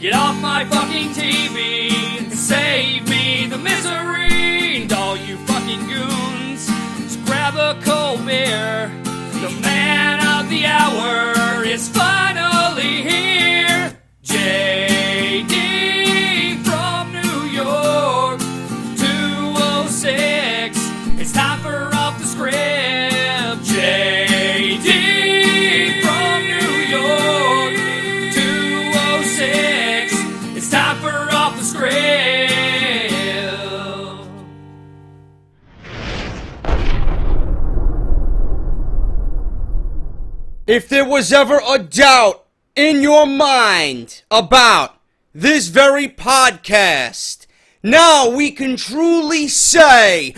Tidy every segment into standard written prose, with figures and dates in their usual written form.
Get off my fucking TV and save me the misery. And all you fucking goons, just grab a cold beer. The man of the hour is finally here. JD from New York, 206. It's time for Off the Script. JD from New York, 206. It's time for Off the Script. If there was ever a doubt in your mind about this very podcast, now we can truly say,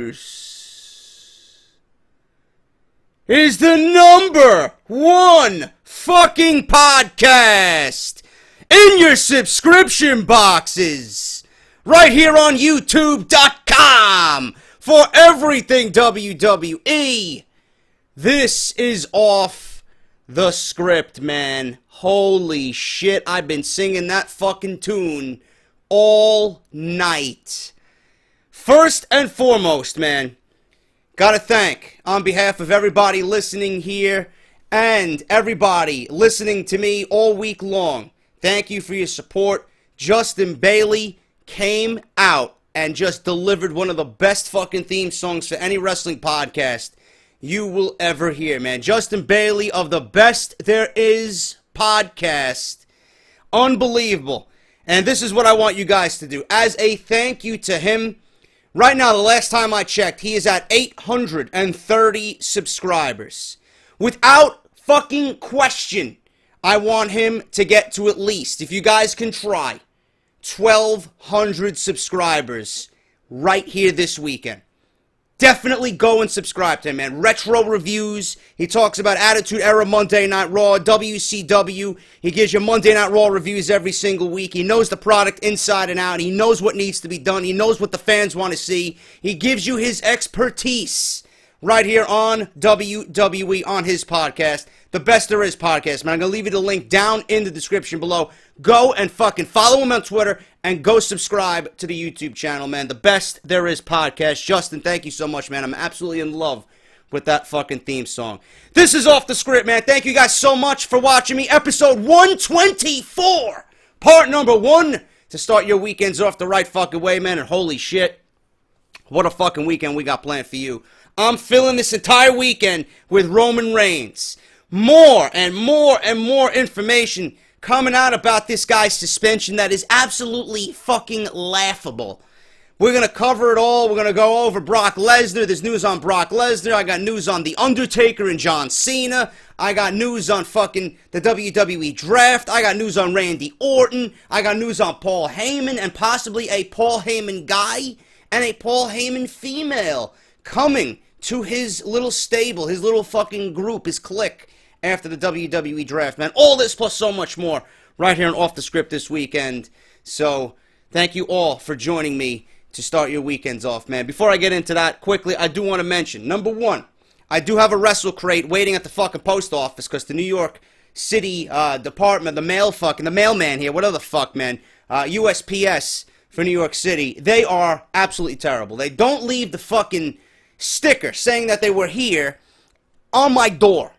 this is the #1 fucking podcast in your subscription boxes. Right here on YouTube.com for everything WWE. This is Off the Script, man. Holy shit, I've been singing that fucking tune all night. First and foremost, man, gotta thank, on behalf of everybody listening here and everybody listening to me all week long, thank you for your support. Justin Bayley came out and just delivered one of the best fucking theme songs for any wrestling podcast you will ever hear, man. Justin Bayley of the Best There Is podcast. Unbelievable. And this is what I want you guys to do. As a thank you to him, right now, the last time I checked, he is at 830 subscribers. Without fucking question, I want him to get to at least, if you guys can try, 1,200 subscribers right here this weekend. Definitely go and subscribe to him, man. Retro reviews. He talks about Attitude Era Monday Night Raw, WCW. He gives you Monday Night Raw reviews every single week. He knows the product inside and out. He knows what needs to be done. He knows what the fans want to see. He gives you his expertise right here on WWE on his podcast. The Best There Is podcast, man. I'm going to leave you the link down in the description below. Go and fucking follow him on Twitter and go subscribe to the YouTube channel, man. The Best There Is podcast. Justin, thank you so much, man. I'm absolutely in love with that fucking theme song. This is Off the Script, man. Thank you guys so much for watching me. Episode 124. Part number 1 to start your weekends off the right fucking way, man. And holy shit, what a fucking weekend we got planned for you. I'm filling this entire weekend with Roman Reigns. More and more and more information coming out about this guy's suspension that is absolutely fucking laughable. We're going to cover it all. We're going to go over Brock Lesnar. There's news on Brock Lesnar. I got news on The Undertaker and John Cena. I got news on fucking the WWE Draft. I got news on Randy Orton. I got news on Paul Heyman and possibly a Paul Heyman guy and a Paul Heyman female coming to his little stable, his little fucking group, his clique after the WWE Draft, man. All this plus so much more right here on Off the Script this weekend. So, thank you all for joining me to start your weekends off, man. Before I get into that, quickly, I do want to mention, number 1, I do have a Wrestle Crate waiting at the fucking post office because the New York City department, the mailman here, whatever the fuck, man, USPS for New York City, they are absolutely terrible. They don't leave the fucking sticker saying that they were here on my door.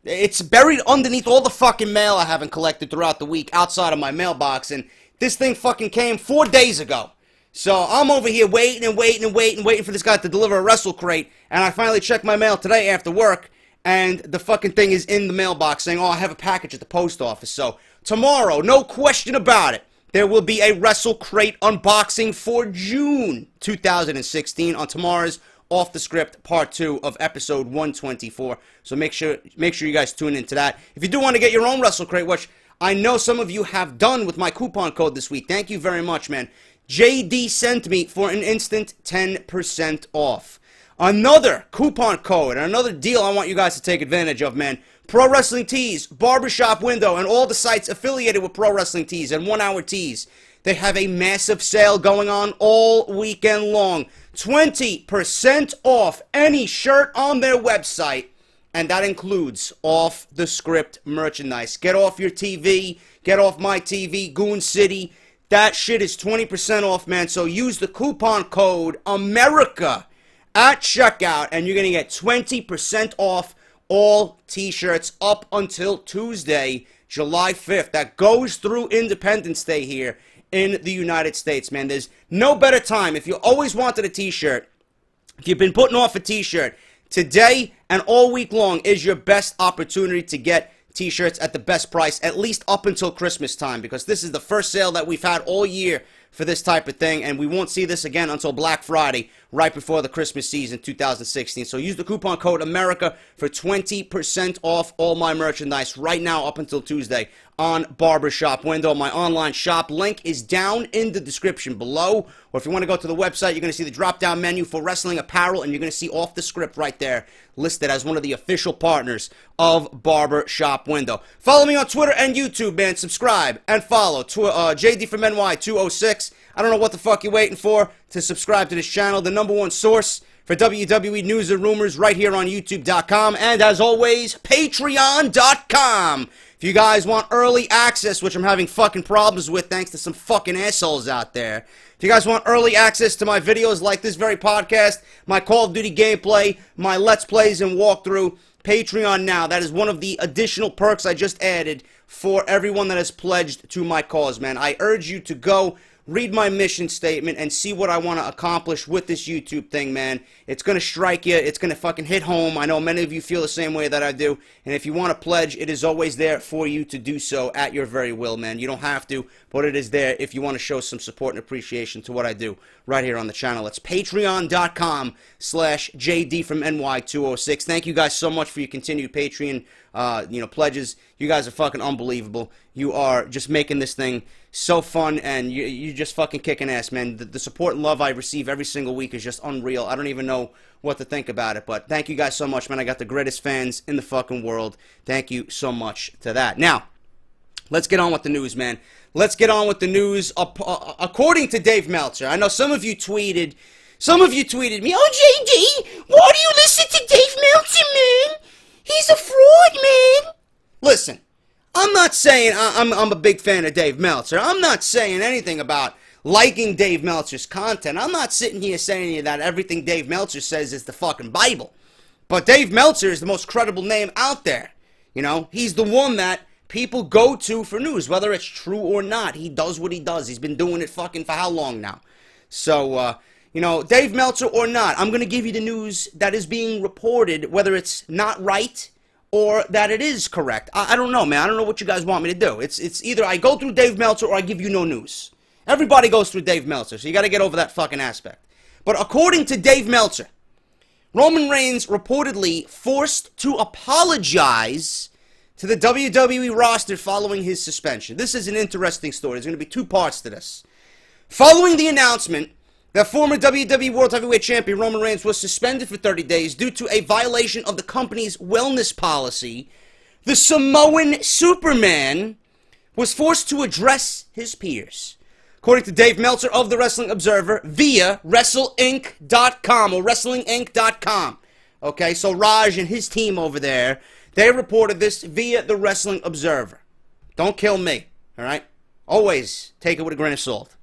It's buried underneath all the fucking mail I haven't collected throughout the week outside of my mailbox, and this thing fucking came 4 days ago. So I'm over here waiting for this guy to deliver a Wrestle Crate, and I finally checked my mail today after work, and the fucking thing is in the mailbox saying, oh, I have a package at the post office. So tomorrow, no question about it, there will be a Wrestle Crate unboxing for June 2016 on tomorrow's Off the Script Part 2 of episode 124. So make sure you guys tune into that. If you do want to get your own Wrestle Crate, which I know some of you have done with my coupon code this week, thank you very much, man. JD sent me for an instant 10% off. Another coupon code, another deal I want you guys to take advantage of, man. Pro Wrestling Tees, Barbershop Window, and all the sites affiliated with Pro Wrestling Tees and 1 Hour Tees. They have a massive sale going on all weekend long. 20% off any shirt on their website and that includes off-the-script merchandise. Get off your TV, get off my TV, Goon City. That shit is 20% off, man. So use the coupon code AMERICA at checkout, and you're going to get 20% off all t-shirts up until Tuesday, July 5th. That goes through Independence Day here in the United States, man. There's no better time. If you always wanted a t-shirt, if you've been putting off a t-shirt, today and all week long is your best opportunity to get t-shirts at the best price, at least up until Christmas time, because this is the first sale that we've had all year for this type of thing, and we won't see this again until Black Friday, right before the Christmas season 2016. So use the coupon code AMERICA for 20% off all my merchandise right now up until Tuesday on Barbershop Window. My online shop link is down in the description below, or if you want to go to the website, you're going to see the drop-down menu for wrestling apparel, and you're going to see off the script right there listed as one of the official partners of Barbershop Window. Follow me on Twitter and YouTube, man. Subscribe and follow JD from NY 206. I don't know what the fuck you're waiting for to subscribe to this channel, the number one source for WWE news and rumors right here on YouTube.com, and as always, Patreon.com. If you guys want early access, which I'm having fucking problems with thanks to some fucking assholes out there. If you guys want early access to my videos like this very podcast, my Call of Duty gameplay, my Let's Plays and walkthrough, Patreon now. That is one of the additional perks I just added for everyone that has pledged to my cause, man. I urge you to go read my mission statement and see what I want to accomplish with this YouTube thing, man. It's going to strike you. It's going to fucking hit home. I know many of you feel the same way that I do. And if you want to pledge, it is always there for you to do so at your very will, man. You don't have to, but it is there if you want to show some support and appreciation to what I do right here on the channel. It's patreon.com/JD from NY206. Thank you guys so much for your continued Patreon pledges. You guys are fucking unbelievable. You are just making this thing so fun, and you're just fucking kicking ass, man. The support and love I receive every single week is just unreal. I don't even know what to think about it, but thank you guys so much, man. I got the greatest fans in the fucking world. Thank you so much to that. Now, let's get on with the news, man. Let's get on with the news. According to Dave Meltzer, I know some of you tweeted me, "Oh, JD, why do you listen to Dave Meltzer, man? He's a fraud, man." Listen, I'm not saying I'm a big fan of Dave Meltzer. I'm not saying anything about liking Dave Meltzer's content. I'm not sitting here saying that everything Dave Meltzer says is the fucking Bible. But Dave Meltzer is the most credible name out there. You know, he's the one that people go to for news, whether it's true or not. He does what he does. He's been doing it fucking for how long now? So, Dave Meltzer or not, I'm going to give you the news that is being reported, whether it's not right or that it is correct. I don't know, man. I don't know what you guys want me to do. It's either I go through Dave Meltzer or I give you no news. Everybody goes through Dave Meltzer, so you got to get over that fucking aspect. But according to Dave Meltzer, Roman Reigns reportedly forced to apologize to the WWE roster following his suspension. This is an interesting story. There's going to be two parts to this. Following the announcement that former WWE World Heavyweight Champion Roman Reigns was suspended for 30 days due to a violation of the company's wellness policy, the Samoan Superman was forced to address his peers. According to Dave Meltzer of the Wrestling Observer via WrestleInc.com or WrestlingInc.com. Okay, so Raj and his team over there, they reported this via the Wrestling Observer. Don't kill me, all right? Always take it with a grain of salt.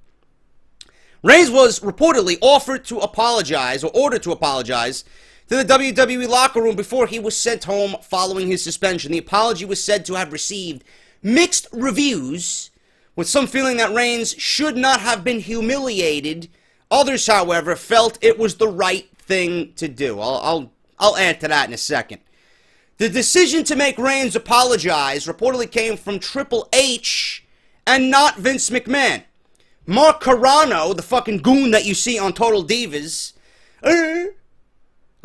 Reigns was reportedly ordered to apologize to the WWE locker room before he was sent home following his suspension. The apology was said to have received mixed reviews, with some feeling that Reigns should not have been humiliated. Others, however, felt it was the right thing to do. I'll add to that in a second. The decision to make Reigns apologize reportedly came from Triple H and not Vince McMahon. Mark Carano, the fucking goon that you see on Total Divas, a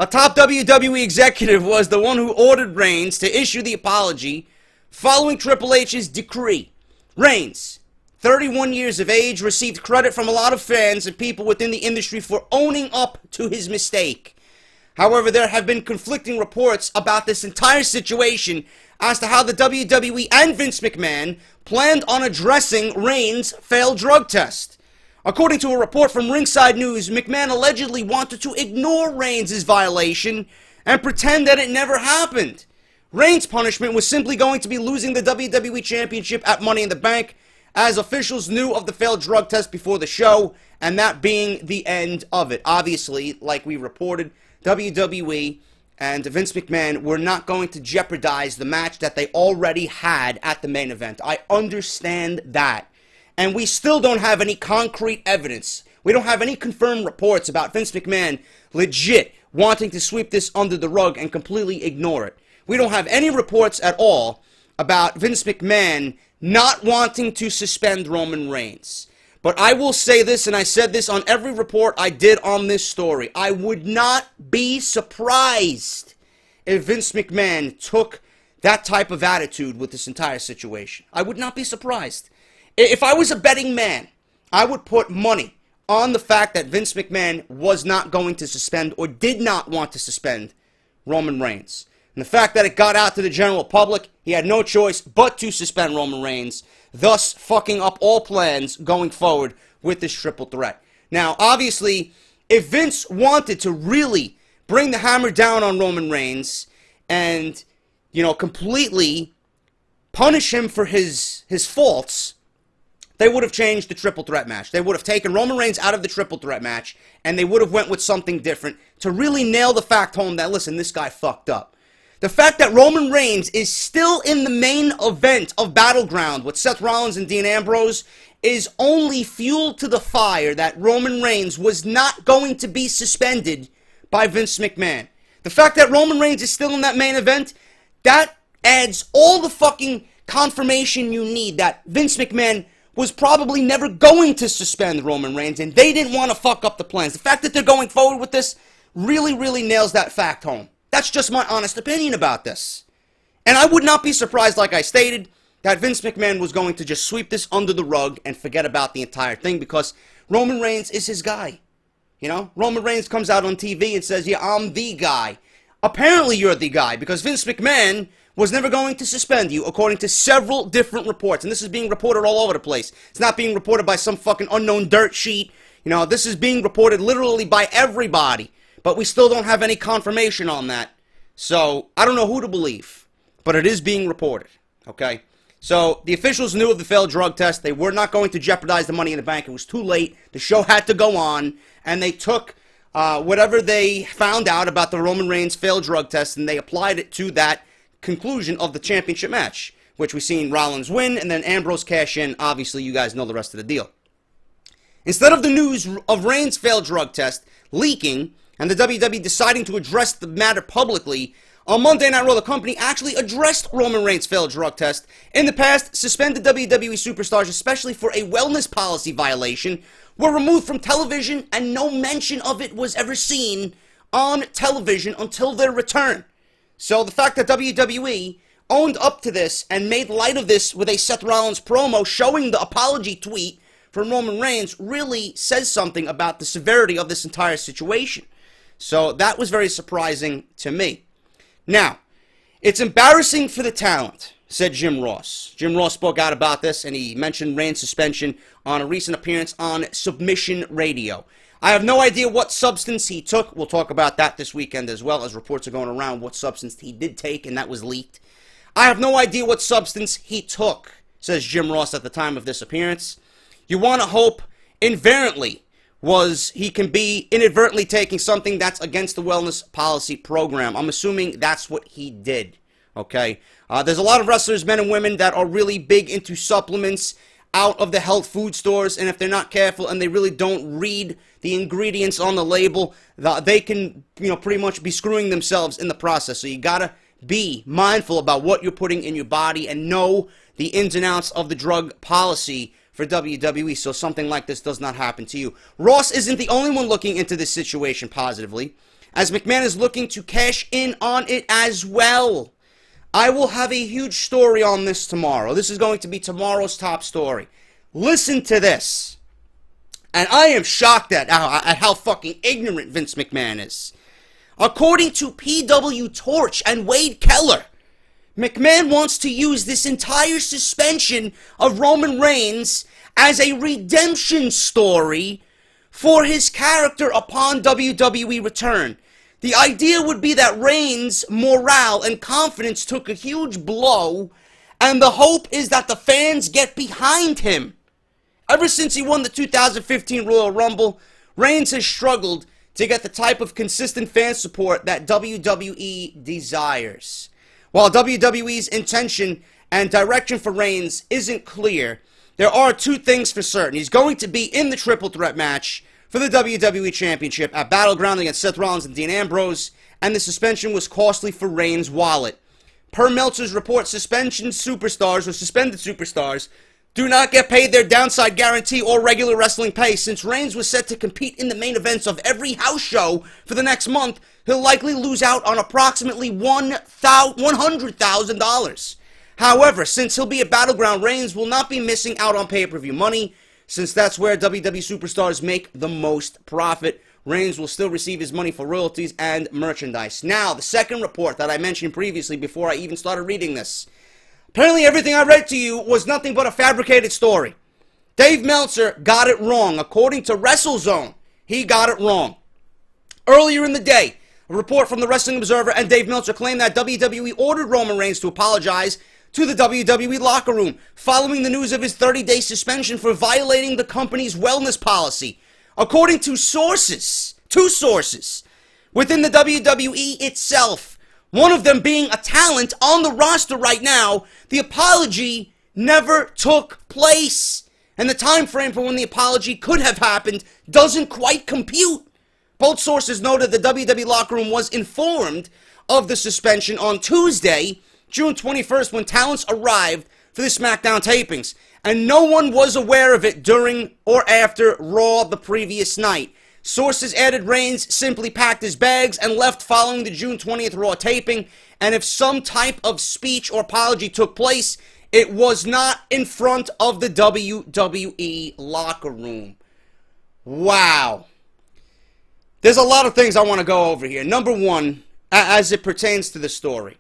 top WWE executive, was the one who ordered Reigns to issue the apology following Triple H's decree. Reigns, 31 years of age, received credit from a lot of fans and people within the industry for owning up to his mistake. However, there have been conflicting reports about this entire situation as to how the WWE and Vince McMahon planned on addressing Reigns' failed drug test. According to a report from Ringside News, McMahon allegedly wanted to ignore Reigns' violation and pretend that it never happened. Reigns' punishment was simply going to be losing the WWE Championship at Money in the Bank, as officials knew of the failed drug test before the show, and that being the end of it. Obviously, like we reported, WWE and Vince McMahon were not going to jeopardize the match that they already had at the main event. I understand that. And we still don't have any concrete evidence. We don't have any confirmed reports about Vince McMahon legit wanting to sweep this under the rug and completely ignore it. We don't have any reports at all about Vince McMahon not wanting to suspend Roman Reigns. But I will say this, and I said this on every report I did on this story. I would not be surprised if Vince McMahon took that type of attitude with this entire situation. I would not be surprised. If I was a betting man, I would put money on the fact that Vince McMahon was not going to suspend or did not want to suspend Roman Reigns. And the fact that it got out to the general public, he had no choice but to suspend Roman Reigns, thus fucking up all plans going forward with this triple threat. Now, obviously, if Vince wanted to really bring the hammer down on Roman Reigns and, completely punish him for his faults, they would have changed the triple threat match. They would have taken Roman Reigns out of the triple threat match, and they would have went with something different to really nail the fact home that, listen, this guy fucked up. The fact that Roman Reigns is still in the main event of Battleground with Seth Rollins and Dean Ambrose is only fuel to the fire that Roman Reigns was not going to be suspended by Vince McMahon. The fact that Roman Reigns is still in that main event, that adds all the fucking confirmation you need that Vince McMahon was probably never going to suspend Roman Reigns, and they didn't want to fuck up the plans. The fact that they're going forward with this really, really nails that fact home. That's just my honest opinion about this. And I would not be surprised, like I stated, that Vince McMahon was going to just sweep this under the rug and forget about the entire thing because Roman Reigns is his guy. Roman Reigns comes out on TV and says, yeah, I'm the guy. Apparently you're the guy because Vince McMahon was never going to suspend you according to several different reports. And this is being reported all over the place. It's not being reported by some fucking unknown dirt sheet. This is being reported literally by everybody. But we still don't have any confirmation on that. So, I don't know who to believe. But it is being reported. Okay? So, the officials knew of the failed drug test. They were not going to jeopardize the Money in the Bank. It was too late. The show had to go on. And they took whatever they found out about the Roman Reigns failed drug test and they applied it to that conclusion of the championship match. Which we've seen Rollins win and then Ambrose cash in. Obviously, you guys know the rest of the deal. Instead of the news of Reigns' failed drug test leaking and the WWE deciding to address the matter publicly, on Monday Night Raw, the company actually addressed Roman Reigns' failed drug test. In the past, suspended WWE superstars, especially for a wellness policy violation, were removed from television and no mention of it was ever seen on television until their return. So the fact that WWE owned up to this and made light of this with a Seth Rollins promo showing the apology tweet from Roman Reigns really says something about the severity of this entire situation. So that was very surprising to me. Now, it's embarrassing for the talent, said Jim Ross. Jim Ross spoke out about this, and he mentioned Reigns' suspension on a recent appearance on Submission Radio. I have no idea what substance he took. We'll talk about that this weekend as well, as reports are going around what substance he did take, and that was leaked. I have no idea what substance he took, says Jim Ross at the time of this appearance. You want to hope invariantly was he can be inadvertently taking something that's against the wellness policy program. I'm assuming that's what he did, okay? There's a lot of wrestlers, men and women, that are really big into supplements out of the health food stores, and if they're not careful and they really don't read the ingredients on the label, they can, pretty much be screwing themselves in the process. So you gotta be mindful about what you're putting in your body and know the ins and outs of the drug policy for WWE, so something like this does not happen to you. Ross isn't the only one looking into this situation positively, as McMahon is looking to cash in on it as well. I will have a huge story on this tomorrow. This is going to be tomorrow's top story. Listen to this. And I am shocked at how fucking ignorant Vince McMahon is. According to PW Torch and Wade Keller, McMahon wants to use this entire suspension of Roman Reigns as a redemption story for his character upon WWE return. The idea would be that Reigns' morale and confidence took a huge blow, and the hope is that the fans get behind him. Ever since he won the 2015 Royal Rumble, Reigns has struggled to get the type of consistent fan support that WWE desires. While WWE's intention and direction for Reigns isn't clear, there are two things for certain. He's going to be in the triple threat match for the WWE Championship at Battleground against Seth Rollins and Dean Ambrose, and the suspension was costly for Reigns' wallet. Per Meltzer's report, suspended superstars do not get paid their downside guarantee or regular wrestling pay. Since Reigns was set to compete in the main events of every house show for the next month, he'll likely lose out on approximately $100,000. However, since he'll be at Battleground, Reigns will not be missing out on pay-per-view money, since that's where WWE superstars make the most profit. Reigns will still receive his money for royalties and merchandise. Now, the second report that I mentioned previously before I even started reading this. Apparently everything I read to you was nothing but a fabricated story. Dave Meltzer got it wrong. According to WrestleZone, he got it wrong. Earlier in the day, a report from the Wrestling Observer and Dave Meltzer claimed that WWE ordered Roman Reigns to apologize to the WWE locker room following the news of his 30-day suspension for violating the company's wellness policy. According to sources, two sources within the WWE itself, one of them being a talent on the roster right now, the apology never took place. And the time frame for when the apology could have happened doesn't quite compute. Both sources noted the WWE locker room was informed of the suspension on Tuesday, June 21st, when talents arrived for the SmackDown tapings, and no one was aware of it during or after Raw the previous night. Sources added Reigns simply packed his bags and left following the June 20th Raw taping, and if some type of speech or apology took place, it was not in front of the WWE locker room. Wow. There's a lot of things I want to go over here. Number one, as it pertains to the story.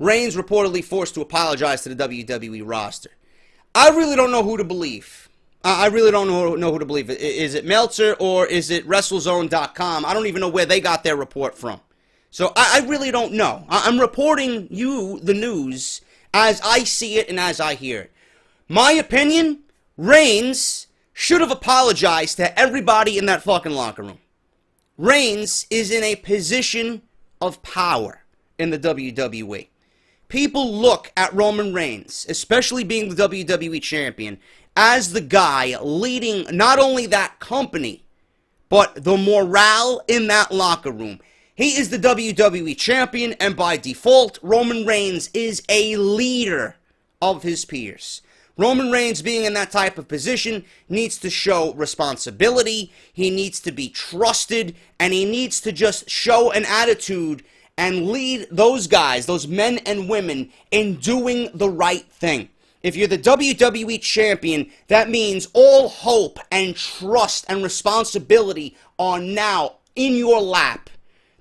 Reigns reportedly forced to apologize to the WWE roster. I really don't know who to believe. I really don't know who to believe. Is it Meltzer or is it WrestleZone.com? I don't even know where they got their report from. So I really don't know. I'm reporting you the news as I see it and as I hear it. My opinion, Reigns should have apologized to everybody in that fucking locker room. Reigns is in a position of power in the WWE. People look at Roman Reigns, especially being the WWE Champion, as the guy leading not only that company, but the morale in that locker room. He is the WWE Champion, and by default, Roman Reigns is a leader of his peers. Roman Reigns, being in that type of position, needs to show responsibility, he needs to be trusted, and he needs to just show an attitude and lead those guys, those men and women, in doing the right thing. If you're the WWE Champion, that means all hope and trust and responsibility are now in your lap.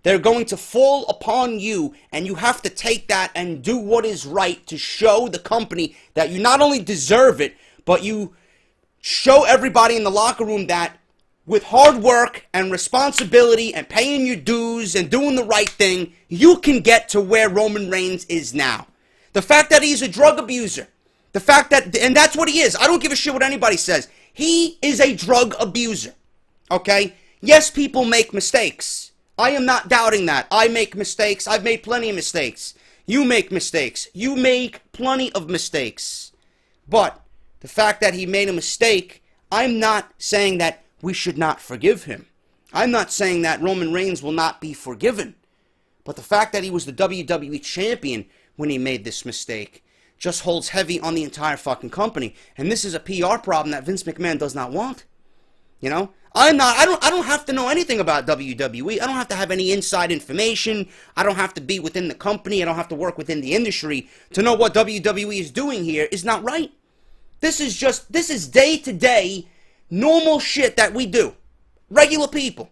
They're going to fall upon you, and you have to take that and do what is right to show the company that you not only deserve it, but you show everybody in the locker room that with hard work and responsibility and paying your dues and doing the right thing, you can get to where Roman Reigns is now. The fact that he's a drug abuser, the fact that, and that's what he is. I don't give a shit what anybody says. He is a drug abuser, okay? Yes, people make mistakes. I am not doubting that. I make mistakes. I've made plenty of mistakes. You make mistakes. You make plenty of mistakes. But the fact that he made a mistake, I'm not saying that we should not forgive him. I'm not saying that Roman Reigns will not be forgiven. But the fact that he was the WWE Champion when he made this mistake just holds heavy on the entire fucking company. And this is a PR problem that Vince McMahon does not want. You know? I don't have to know anything about WWE. I don't have to have any inside information. I don't have to be within the company. I don't have to work within the industry to know what WWE is doing here is not right. This is day-to-day normal shit that we do. Regular people.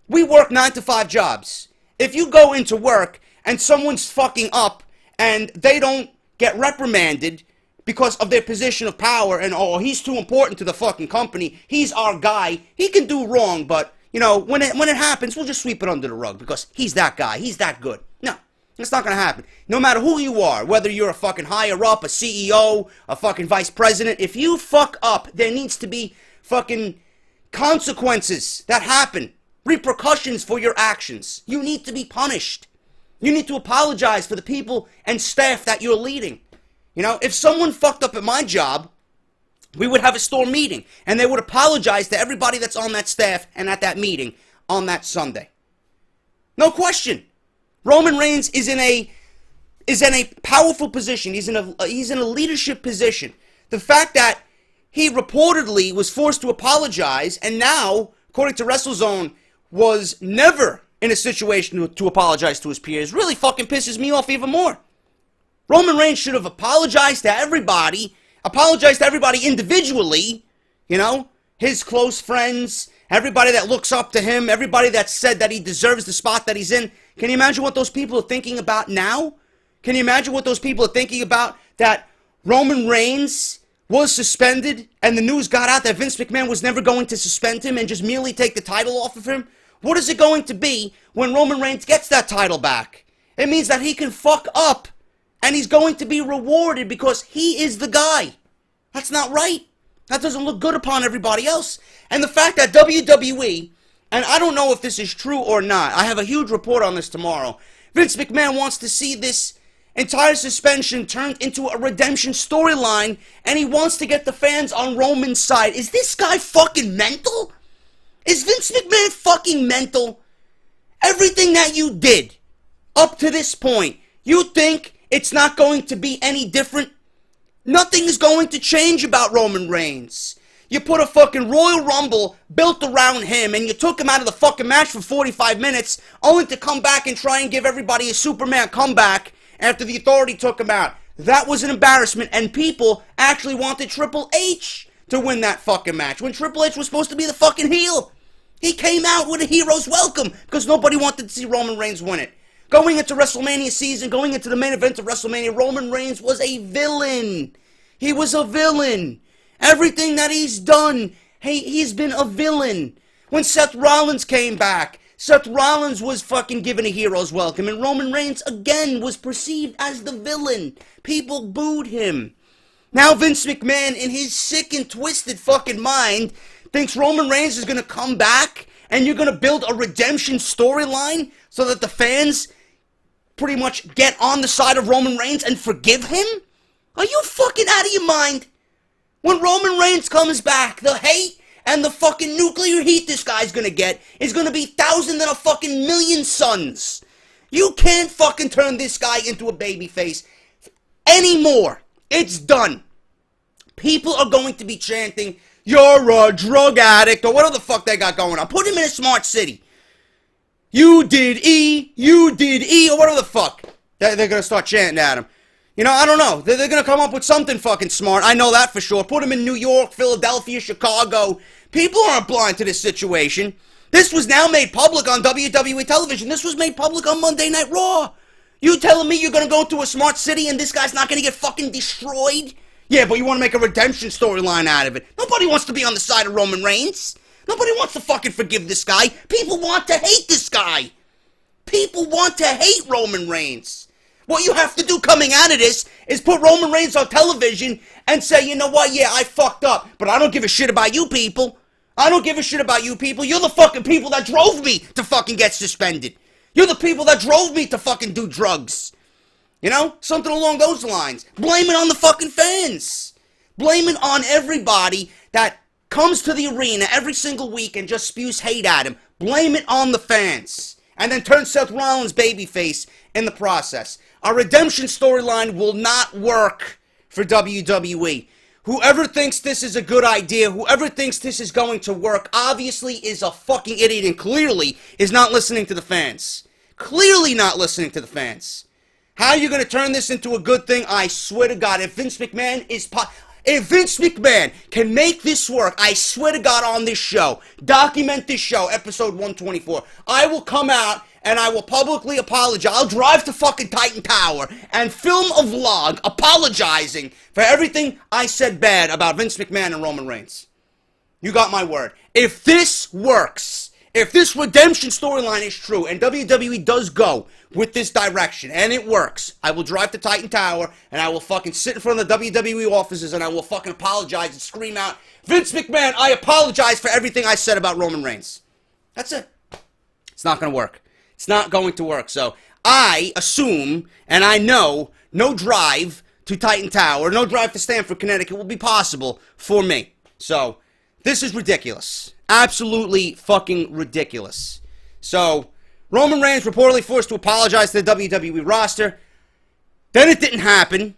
We work 9-to-5 jobs. If you go into work and someone's fucking up and they don't get reprimanded because of their position of power and, oh, he's too important to the fucking company, he's our guy, he can do wrong, but, when it happens, we'll just sweep it under the rug because he's that guy. He's that good. No, it's not going to happen. No matter who you are, whether you're a fucking higher up, a CEO, a fucking vice president, if you fuck up, there needs to be fucking consequences that happen. Repercussions for your actions. You need to be punished. You need to apologize for the people and staff that you're leading. If someone fucked up at my job, we would have a store meeting, and they would apologize to everybody that's on that staff and at that meeting on that Sunday. No question. Roman Reigns is in a powerful position. He's in a leadership position. The fact that he reportedly was forced to apologize, and now, according to WrestleZone, was never in a situation to apologize to his peers, really fucking pisses me off even more. Roman Reigns should have apologized to everybody individually, his close friends, everybody that looks up to him, everybody that said that he deserves the spot that he's in. Can you imagine what those people are thinking about now? Can you imagine what those people are thinking about that Roman Reigns was suspended and the news got out that Vince McMahon was never going to suspend him and just merely take the title off of him? What is it going to be when Roman Reigns gets that title back? It means that he can fuck up and he's going to be rewarded because he is the guy. That's not right. That doesn't look good upon everybody else. And the fact that WWE, and I don't know if this is true or not, I have a huge report on this tomorrow, Vince McMahon wants to see this entire suspension turned into a redemption storyline, and he wants to get the fans on Roman's side. Is this guy fucking mental? Is Vince McMahon fucking mental? Everything that you did up to this point, you think it's not going to be any different? Nothing is going to change about Roman Reigns. You put a fucking Royal Rumble built around him and you took him out of the fucking match for 45 minutes only to come back and try and give everybody a Superman comeback after the Authority took him out. That was an embarrassment, and people actually wanted Triple H to win that fucking match when Triple H was supposed to be the fucking heel. He came out with a hero's welcome because nobody wanted to see Roman Reigns win it. Going into WrestleMania season, going into the main event of WrestleMania, Roman Reigns was a villain. He was a villain. Everything that he's done, he's been a villain. When Seth Rollins came back, Seth Rollins was fucking given a hero's welcome, and Roman Reigns again was perceived as the villain. People booed him. Now Vince McMahon, in his sick and twisted fucking mind, thinks Roman Reigns is going to come back and you're going to build a redemption storyline so that the fans pretty much get on the side of Roman Reigns and forgive him? Are you fucking out of your mind? When Roman Reigns comes back, the hate and the fucking nuclear heat this guy's going to get is going to be 1,000 and a fucking million suns. You can't fucking turn this guy into a babyface anymore. It's done. People are going to be chanting, "You're a drug addict," or whatever the fuck they got going on. Put him in a smart city. You did E, or whatever the fuck. They're going to start chanting at him. I don't know. They're going to come up with something fucking smart. I know that for sure. Put him in New York, Philadelphia, Chicago. People aren't blind to this situation. This was now made public on WWE television. This was made public on Monday Night Raw. You telling me you're going to go to a smart city and this guy's not going to get fucking destroyed? Yeah, but you want to make a redemption storyline out of it. Nobody wants to be on the side of Roman Reigns. Nobody wants to fucking forgive this guy. People want to hate this guy. People want to hate Roman Reigns. What you have to do coming out of this is put Roman Reigns on television and say, you know what, yeah, I fucked up, but I don't give a shit about you people. I don't give a shit about you people. You're the fucking people that drove me to fucking get suspended. You're the people that drove me to fucking do drugs. Something along those lines. Blame it on the fucking fans. Blame it on everybody that comes to the arena every single week and just spews hate at him. Blame it on the fans. And then turn Seth Rollins babyface in the process. A redemption storyline will not work for WWE. Whoever thinks this is a good idea, whoever thinks this is going to work, obviously is a fucking idiot and clearly is not listening to the fans. Clearly not listening to the fans. How are you going to turn this into a good thing? I swear to God, if Vince McMahon can make this work, I swear to God on this show, document this show, episode 124, I will come out and I will publicly apologize. I'll drive to fucking Titan Tower and film a vlog apologizing for everything I said bad about Vince McMahon and Roman Reigns. You got my word. If this works, if this redemption storyline is true and WWE does go with this direction and it works, I will drive to Titan Tower and I will fucking sit in front of the WWE offices and I will fucking apologize and scream out, Vince McMahon, I apologize for everything I said about Roman Reigns. That's it. It's not going to work. It's not going to work. So I assume and I know no drive to Titan Tower, no drive to Stamford, Connecticut will be possible for me. So this is ridiculous. Absolutely fucking ridiculous. So, Roman Reigns reportedly forced to apologize to the WWE roster. Then it didn't happen.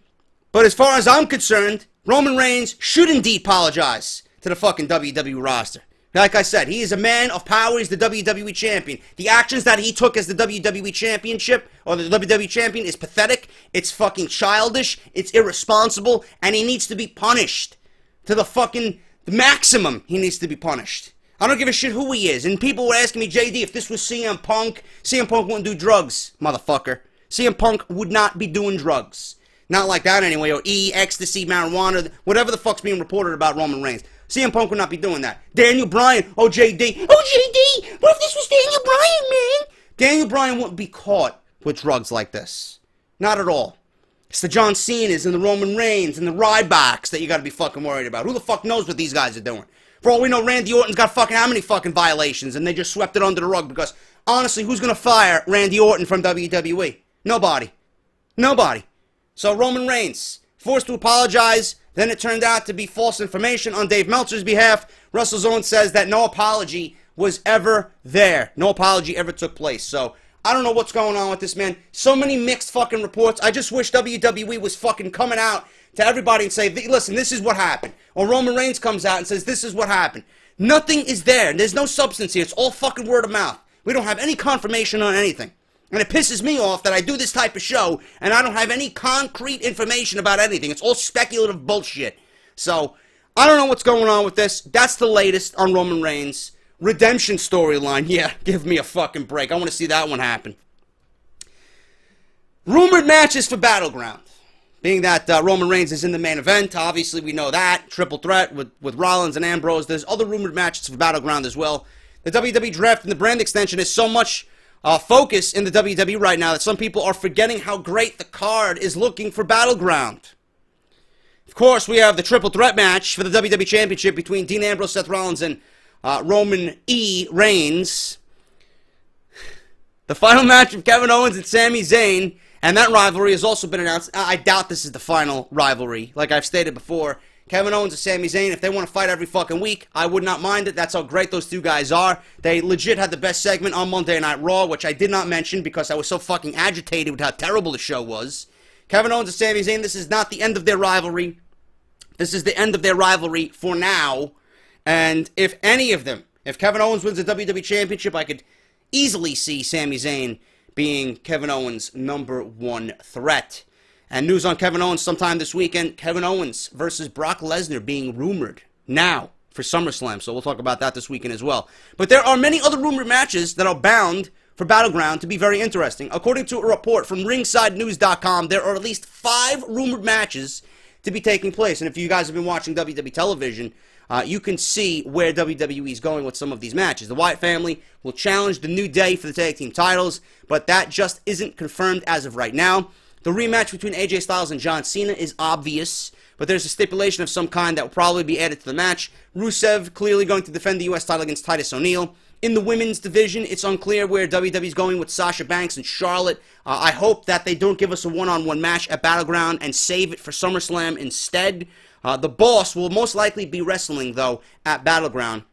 But as far as I'm concerned, Roman Reigns should indeed apologize to the fucking WWE roster. Like I said, he is a man of power. He's the WWE champion. The actions that he took as the WWE championship, or the WWE champion, is pathetic. It's fucking childish. It's irresponsible. And he needs to be punished. To the fucking maximum, he needs to be punished. I don't give a shit who he is. And people were asking me, JD, if this was CM Punk wouldn't do drugs, motherfucker. CM Punk would not be doing drugs. Not like that anyway, or ecstasy, marijuana, whatever the fuck's being reported about Roman Reigns. CM Punk would not be doing that. Daniel Bryan, oh JD, what if this was Daniel Bryan, man? Daniel Bryan wouldn't be caught with drugs like this. Not at all. It's the John Cena's and the Roman Reigns and the Rybacks that you gotta be fucking worried about. Who the fuck knows what these guys are doing? For all we know, Randy Orton's got fucking how many fucking violations, and they just swept it under the rug because, honestly, who's gonna fire Randy Orton from WWE? Nobody. Nobody. So Roman Reigns, forced to apologize, then it turned out to be false information on Dave Meltzer's behalf. WrestleZone says that no apology was ever there. No apology ever took place. So, I don't know what's going on with this, man. So many mixed fucking reports. I just wish WWE was fucking coming out to everybody and say, listen, this is what happened. Or Roman Reigns comes out and says, this is what happened. Nothing is there. There's no substance here. It's all fucking word of mouth. We don't have any confirmation on anything. And it pisses me off that I do this type of show and I don't have any concrete information about anything. It's all speculative bullshit. So, I don't know what's going on with this. That's the latest on Roman Reigns. Redemption storyline. Yeah, give me a fucking break. I want to see that one happen. Rumored matches for Battleground. Being that Roman Reigns is in the main event, obviously we know that. Triple threat with Rollins and Ambrose. There's other rumored matches for Battleground as well. The WWE Draft and the brand extension is so much focus in the WWE right now that some people are forgetting how great the card is looking for Battleground. Of course, we have the triple threat match for the WWE Championship between Dean Ambrose, Seth Rollins, and Roman Reigns. The final match of Kevin Owens and Sami Zayn. And that rivalry has also been announced. I doubt this is the final rivalry. Like I've stated before, Kevin Owens and Sami Zayn, if they want to fight every fucking week, I would not mind it. That's how great those two guys are. They legit had the best segment on Monday Night Raw, which I did not mention because I was so fucking agitated with how terrible the show was. Kevin Owens and Sami Zayn, this is not the end of their rivalry. This is the end of their rivalry for now. And if any of them, if Kevin Owens wins the WWE Championship, I could easily see Sami Zayn being Kevin Owens' #1 threat. And news on Kevin Owens sometime this weekend, Kevin Owens versus Brock Lesnar being rumored now for SummerSlam. So we'll talk about that this weekend as well. But there are many other rumored matches that are bound for Battleground to be very interesting. According to a report from RingsideNews.com, there are at least 5 rumored matches to be taking place. And if you guys have been watching WWE television, you can see where WWE is going with some of these matches. The Wyatt family will challenge the New Day for the tag team titles, but that just isn't confirmed as of right now. The rematch between AJ Styles and John Cena is obvious, but there's a stipulation of some kind that will probably be added to the match. Rusev clearly going to defend the U.S. title against Titus O'Neil. In the women's division, it's unclear where WWE is going with Sasha Banks and Charlotte. I hope that they don't give us a one-on-one match at Battleground and save it for SummerSlam instead. The Boss will most likely be wrestling, though, at Battleground.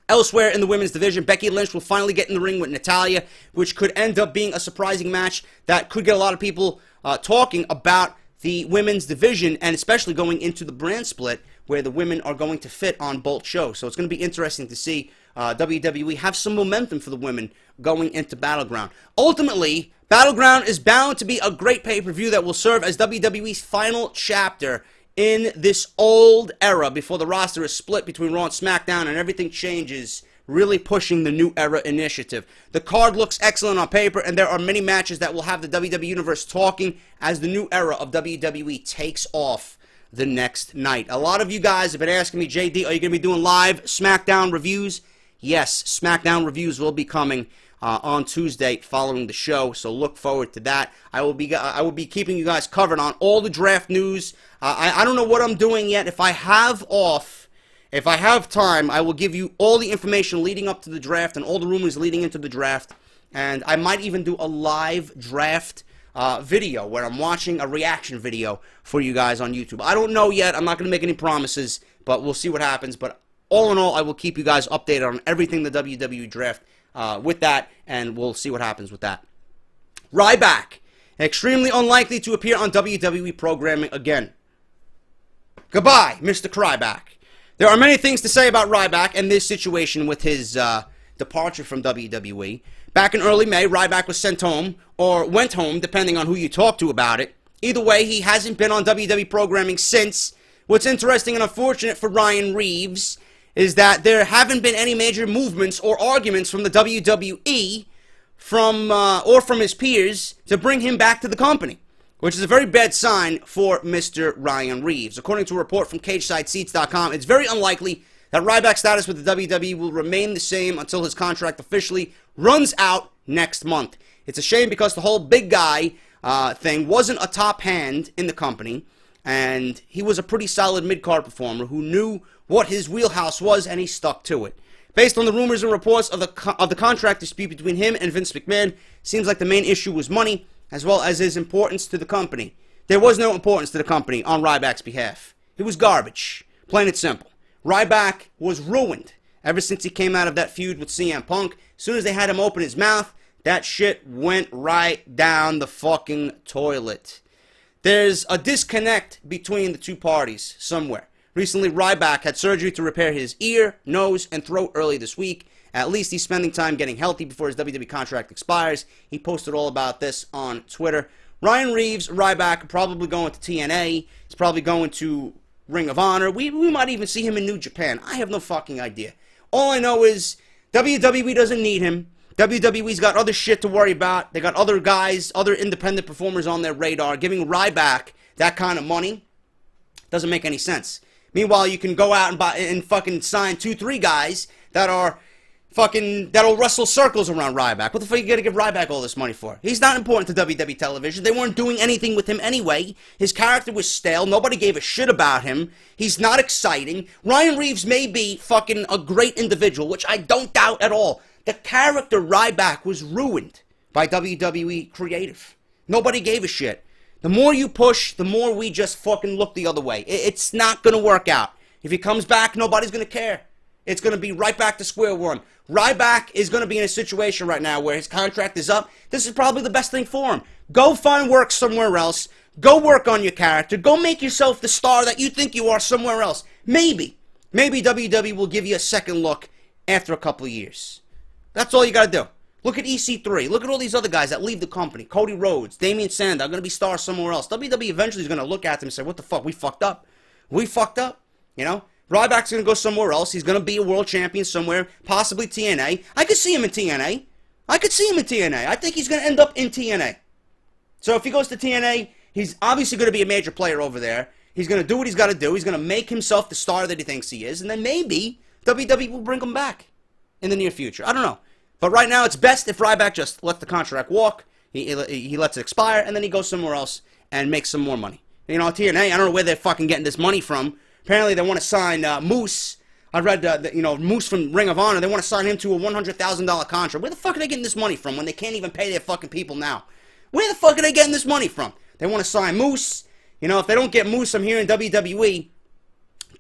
Elsewhere in the women's division, Becky Lynch will finally get in the ring with Natalya, which could end up being a surprising match that could get a lot of people talking about the women's division, and especially going into the brand split, where the women are going to fit on both shows. So it's going to be interesting to see WWE have some momentum for the women going into Battleground. Ultimately, Battleground is bound to be a great pay-per-view that will serve as WWE's final chapter in this old era before the roster is split between Raw and SmackDown and everything changes, really pushing the New Era initiative. The card looks excellent on paper, and there are many matches that will have the WWE Universe talking as the new era of WWE takes off the next night. A lot of you guys have been asking me, JD, are you going to be doing live SmackDown reviews? Yes, SmackDown reviews will be coming on Tuesday following the show, so look forward to that. I will be keeping you guys covered on all the draft news. I don't know what I'm doing yet. If I have time, I will give you all the information leading up to the draft and all the rumors leading into the draft. And I might even do a live draft video where I'm watching a reaction video for you guys on YouTube. I don't know yet. I'm not going to make any promises, but we'll see what happens. But all in all, I will keep you guys updated on everything the WWE Draft with that, and we'll see what happens with that. Ryback, extremely unlikely to appear on WWE programming again. Goodbye, Mr. Ryback. There are many things to say about Ryback and this situation with his departure from WWE. Back in early May, Ryback was sent home, or went home, depending on who you talk to about it. Either way, he hasn't been on WWE programming since. What's interesting and unfortunate for Ryan Reeves is that there haven't been any major movements or arguments from the WWE or from his peers to bring him back to the company, which is a very bad sign for Mr. Ryan Reeves. According to a report from CagesideSeats.com, it's very unlikely that Ryback's status with the WWE will remain the same until his contract officially runs out next month. It's a shame because the whole big guy thing wasn't a top hand in the company, and he was a pretty solid mid-card performer who knew what his wheelhouse was, and he stuck to it. Based on the rumors and reports of the contract dispute between him and Vince McMahon, seems like the main issue was money, as well as his importance to the company. There was no importance to the company on Ryback's behalf. It was garbage, plain and simple. Ryback was ruined ever since he came out of that feud with CM Punk. As soon as they had him open his mouth, that shit went right down the fucking toilet. There's a disconnect between the two parties somewhere. Recently, Ryback had surgery to repair his ear, nose, and throat early this week. At least he's spending time getting healthy before his WWE contract expires. He posted all about this on Twitter. Ryan Reeves, Ryback, probably going to TNA. He's probably going to Ring of Honor. We might even see him in New Japan. I have no fucking idea. All I know is WWE doesn't need him. WWE's got other shit to worry about. They got other guys, other independent performers on their radar. Giving Ryback that kind of money doesn't make any sense. Meanwhile, you can go out and buy and fucking sign 2-3 guys that'll wrestle circles around Ryback. What the fuck are you gonna give Ryback all this money for? He's not important to WWE television. They weren't doing anything with him anyway. His character was stale. Nobody gave a shit about him. He's not exciting. Ryan Reeves may be fucking a great individual, which I don't doubt at all. The character Ryback was ruined by WWE Creative. Nobody gave a shit. The more you push, the more we just fucking look the other way. It's not gonna work out. If he comes back, nobody's gonna care. It's going to be right back to square one. Ryback is going to be in a situation right now where his contract is up. This is probably the best thing for him. Go find work somewhere else. Go work on your character. Go make yourself the star that you think you are somewhere else. Maybe WWE will give you a second look after a couple of years. That's all you got to do. Look at EC3. Look at all these other guys that leave the company. Cody Rhodes, Damian Sandow are going to be stars somewhere else. WWE eventually is going to look at them and say, what the fuck? We fucked up. We fucked up. You know? Ryback's going to go somewhere else. He's going to be a world champion somewhere, possibly TNA. I could see him in TNA. I think he's going to end up in TNA. So if he goes to TNA, he's obviously going to be a major player over there. He's going to do what he's got to do. He's going to make himself the star that he thinks he is. And then maybe WWE will bring him back in the near future. I don't know. But right now, it's best if Ryback just lets the contract walk. He lets it expire, and then he goes somewhere else and makes some more money. You know, TNA, I don't know where they're fucking getting this money from. Apparently, they want to sign Moose. I read, Moose from Ring of Honor. They want to sign him to a $100,000 contract. Where the fuck are they getting this money from when they can't even pay their fucking people now? Where the fuck are they getting this money from? They want to sign Moose. You know, if they don't get Moose, I'm hearing WWE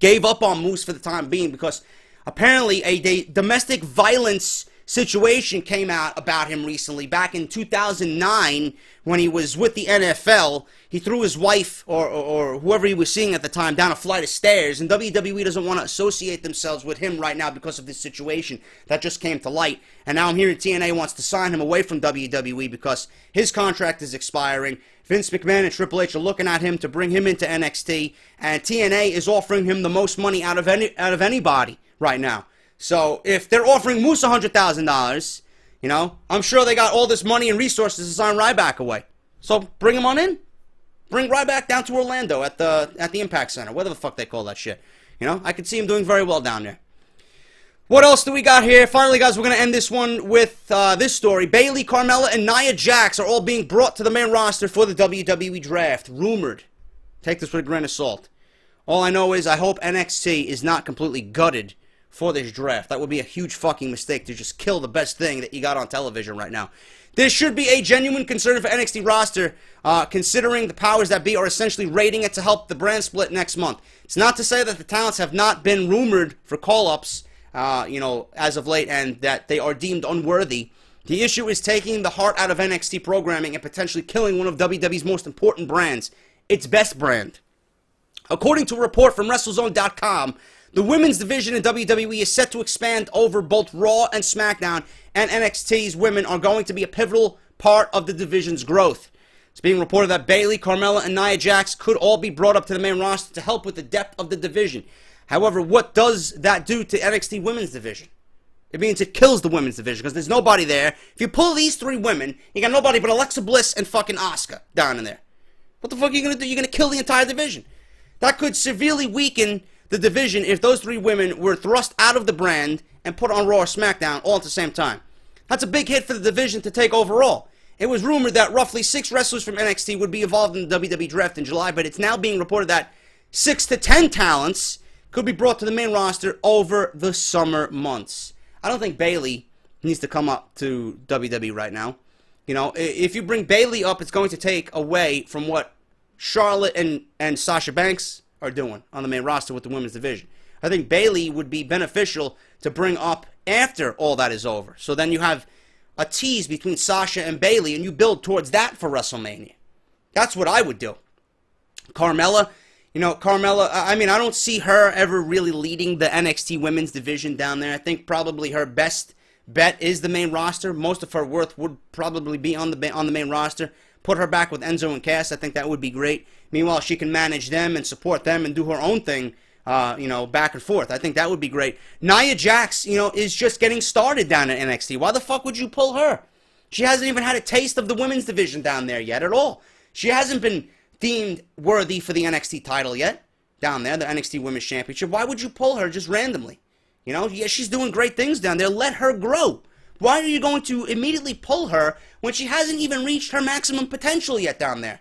gave up on Moose for the time being because apparently a domestic violence situation came out about him recently. Back in 2009, when he was with the NFL, he threw his wife or whoever he was seeing at the time down a flight of stairs, and WWE doesn't want to associate themselves with him right now because of this situation that just came to light. And now I'm hearing TNA wants to sign him away from WWE because his contract is expiring. Vince McMahon and Triple H are looking at him to bring him into NXT, and TNA is offering him the most money out of anybody right now. So if they're offering Moose $100,000, you know, I'm sure they got all this money and resources to sign Ryback away. So bring him on in. Bring Ryback down to Orlando at the Impact Center, whatever the fuck they call that shit. You know, I could see him doing very well down there. What else do we got here? Finally, guys, we're going to end this one with this story. Bayley, Carmella, and Nia Jax are all being brought to the main roster for the WWE Draft. Rumored. Take this with a grain of salt. All I know is I hope NXT is not completely gutted for this draft. That would be a huge fucking mistake to just kill the best thing that you got on television right now. There should be a genuine concern for NXT roster, considering the powers that be are essentially raiding it to help the brand split next month. It's not to say that the talents have not been rumored for call-ups, as of late, and that they are deemed unworthy. The issue is taking the heart out of NXT programming and potentially killing one of WWE's most important brands, its best brand. According to a report from WrestleZone.com, the women's division in WWE is set to expand over both Raw and SmackDown, and NXT's women are going to be a pivotal part of the division's growth. It's being reported that Bayley, Carmella, and Nia Jax could all be brought up to the main roster to help with the depth of the division. However, what does that do to NXT Women's Division? It means it kills the Women's Division, because there's nobody there. If you pull these three women, you got nobody but Alexa Bliss and fucking Asuka down in there. What the fuck are you going to do? You're going to kill the entire division. That could severely weaken the division if those three women were thrust out of the brand and put on Raw or SmackDown all at the same time. That's a big hit for the division to take overall. It was rumored that roughly 6 wrestlers from NXT would be involved in the WWE Draft in July, but it's now being reported that 6 to 10 talents could be brought to the main roster over the summer months. I don't think Bayley needs to come up to WWE right now. You know, if you bring Bayley up, it's going to take away from what Charlotte and Sasha Banks are doing on the main roster with the women's division. I think Bayley would be beneficial to bring up after all that is over. So then you have a tease between Sasha and Bayley, and you build towards that for WrestleMania. That's what I would do. Carmella, I mean, I don't see her ever really leading the NXT women's division down there. I think probably her best bet is the main roster. Most of her worth would probably be on the main roster. Put her back with Enzo and Cass. I think that would be great. Meanwhile, she can manage them and support them and do her own thing, back and forth. I think that would be great. Nia Jax, is just getting started down at NXT. Why the fuck would you pull her? She hasn't even had a taste of the women's division down there yet at all. She hasn't been deemed worthy for the NXT title yet down there, the NXT Women's Championship. Why would you pull her just randomly? Yeah, she's doing great things down there. Let her grow. Why are you going to immediately pull her when she hasn't even reached her maximum potential yet down there?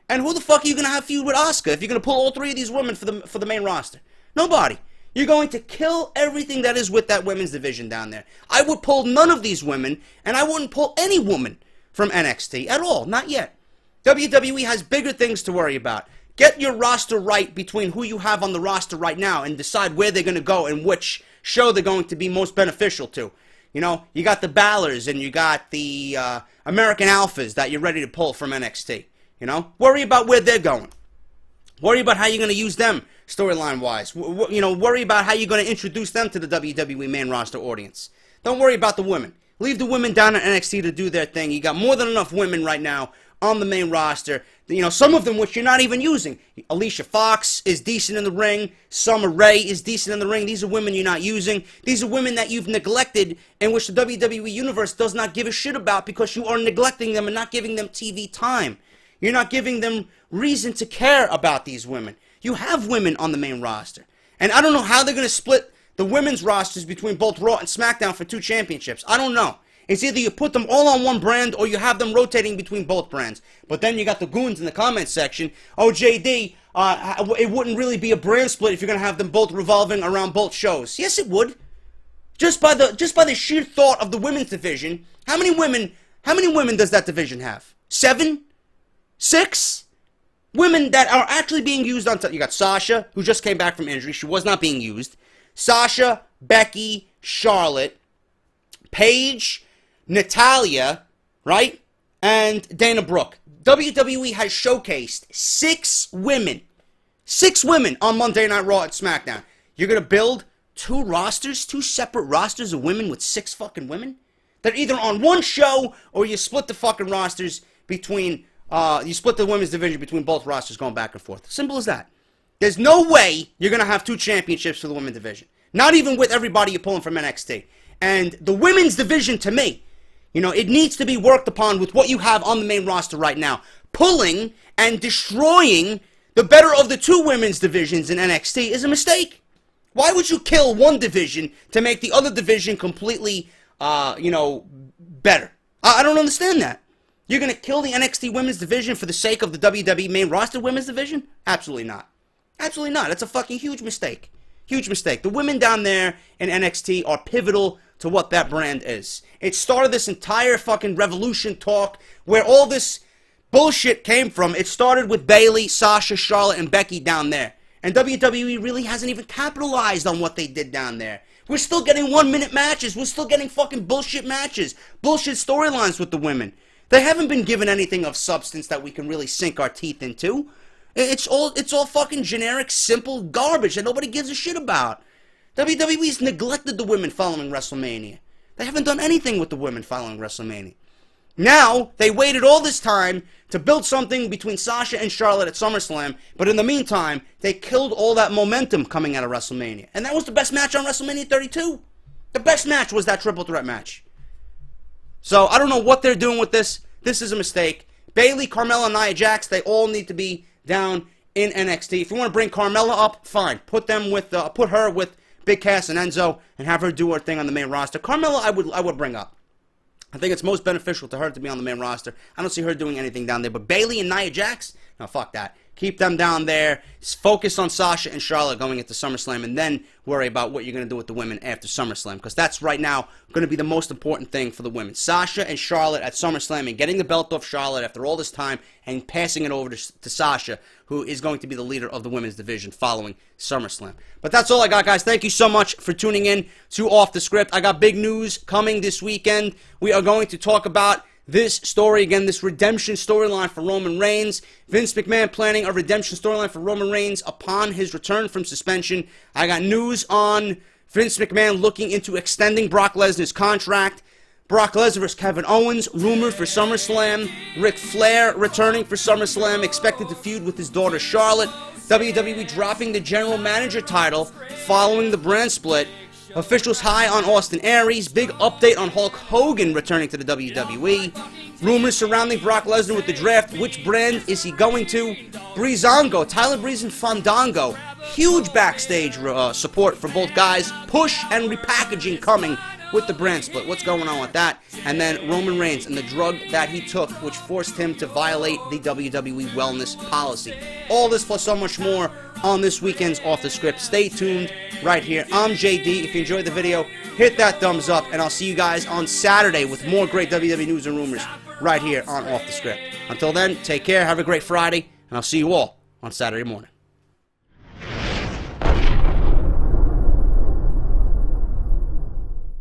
And who the fuck are you going to have feud with Asuka if you're going to pull all 3 of these women for the main roster? Nobody. You're going to kill everything that is with that women's division down there. I would pull none of these women, and I wouldn't pull any woman from NXT at all. Not yet. WWE has bigger things to worry about. Get your roster right between who you have on the roster right now and decide where they're going to go and which show they're going to be most beneficial to. You got the Balors and you got the American Alphas that you're ready to pull from NXT. Worry about where they're going. Worry about how you're going to use them storyline-wise. Worry about how you're going to introduce them to the WWE main roster audience. Don't worry about the women. Leave the women down at NXT to do their thing. You got more than enough women right now on the main roster. Some of them which you're not even using. Alicia Fox is decent in the ring. Summer Rae is decent in the ring. These are women you're not using. These are women that you've neglected and which the WWE Universe does not give a shit about because you are neglecting them and not giving them TV time. You're not giving them reason to care about these women. You have women on the main roster. And I don't know how they're going to split the women's rosters between both Raw and SmackDown for 2 championships. I don't know. It's either you put them all on one brand or you have them rotating between both brands. But then you got the goons in the comments section. Oh, JD, it wouldn't really be a brand split if you're going to have them both revolving around both shows. Yes, it would. Just by the sheer thought of the women's division, how many women does that division have? 7? 6? Women that are actually being used on... You got Sasha, who just came back from injury. She was not being used. Sasha, Becky, Charlotte, Paige, Natalya, right? And Dana Brooke. WWE has showcased 6 women. 6 women on Monday Night Raw and SmackDown. You're going to build 2 rosters, 2 separate rosters of women with 6 fucking women? They're either on one show or you split the fucking rosters between... you split the women's division between both rosters going back and forth. Simple as that. There's no way you're going to have 2 championships for the women's division. Not even with everybody you're pulling from NXT. And the women's division, to me, it needs to be worked upon with what you have on the main roster right now. Pulling and destroying the better of the 2 women's divisions in NXT is a mistake. Why would you kill one division to make the other division completely, better? I don't understand that. You're going to kill the NXT Women's Division for the sake of the WWE Main Roster Women's Division? Absolutely not. Absolutely not. That's a fucking huge mistake. Huge mistake. The women down there in NXT are pivotal to what that brand is. It started this entire fucking revolution talk where all this bullshit came from. It started with Bayley, Sasha, Charlotte, and Becky down there. And WWE really hasn't even capitalized on what they did down there. We're still getting 1-minute matches. We're still getting fucking bullshit matches. Bullshit storylines with the women. They haven't been given anything of substance that we can really sink our teeth into. It's all fucking generic, simple garbage that nobody gives a shit about. WWE's neglected the women following WrestleMania. They haven't done anything with the women following WrestleMania. Now, they waited all this time to build something between Sasha and Charlotte at SummerSlam, but in the meantime, they killed all that momentum coming out of WrestleMania. And that was the best match on WrestleMania 32. The best match was that triple threat match. So, I don't know what they're doing with this. This is a mistake. Bayley, Carmella, and Nia Jax, they all need to be down in NXT. If you want to bring Carmella up, fine. Put her with Big Cass and Enzo and have her do her thing on the main roster. Carmella, I would bring up. I think it's most beneficial to her to be on the main roster. I don't see her doing anything down there. But Bayley and Nia Jax, no, fuck that. Keep them down there. Focus on Sasha and Charlotte going into SummerSlam, and then worry about what you're going to do with the women after SummerSlam, because that's right now going to be the most important thing for the women. Sasha and Charlotte at SummerSlam, and getting the belt off Charlotte after all this time and passing it over to Sasha, who is going to be the leader of the women's division following SummerSlam. But that's all I got, guys. Thank you so much for tuning in to Off the Script. I got big news coming this weekend. We are going to talk about this story, again, this redemption storyline for Roman Reigns. Vince McMahon planning a redemption storyline for Roman Reigns upon his return from suspension. I got news on Vince McMahon looking into extending Brock Lesnar's contract. Brock Lesnar vs. Kevin Owens, rumored for SummerSlam. Ric Flair returning for SummerSlam, expected to feud with his daughter Charlotte. WWE dropping the general manager title following the brand split. Officials high on Austin Aries. Big update on Hulk Hogan returning to the WWE. Rumors surrounding Brock Lesnar with the draft. Which brand is he going to? Breezango, Tyler Breeze and Fandango. Huge backstage support for both guys. Push and repackaging coming with the brand split. What's going on with that? And then Roman Reigns and the drug that he took, which forced him to violate the WWE wellness policy. All this plus so much more on this weekend's Off the Script. Stay tuned right here. I'm JD. If you enjoyed the video, hit that thumbs up, and I'll see you guys on Saturday with more great WWE news and rumors right here on Off the Script. Until then, take care, have a great Friday, and I'll see you all on Saturday morning.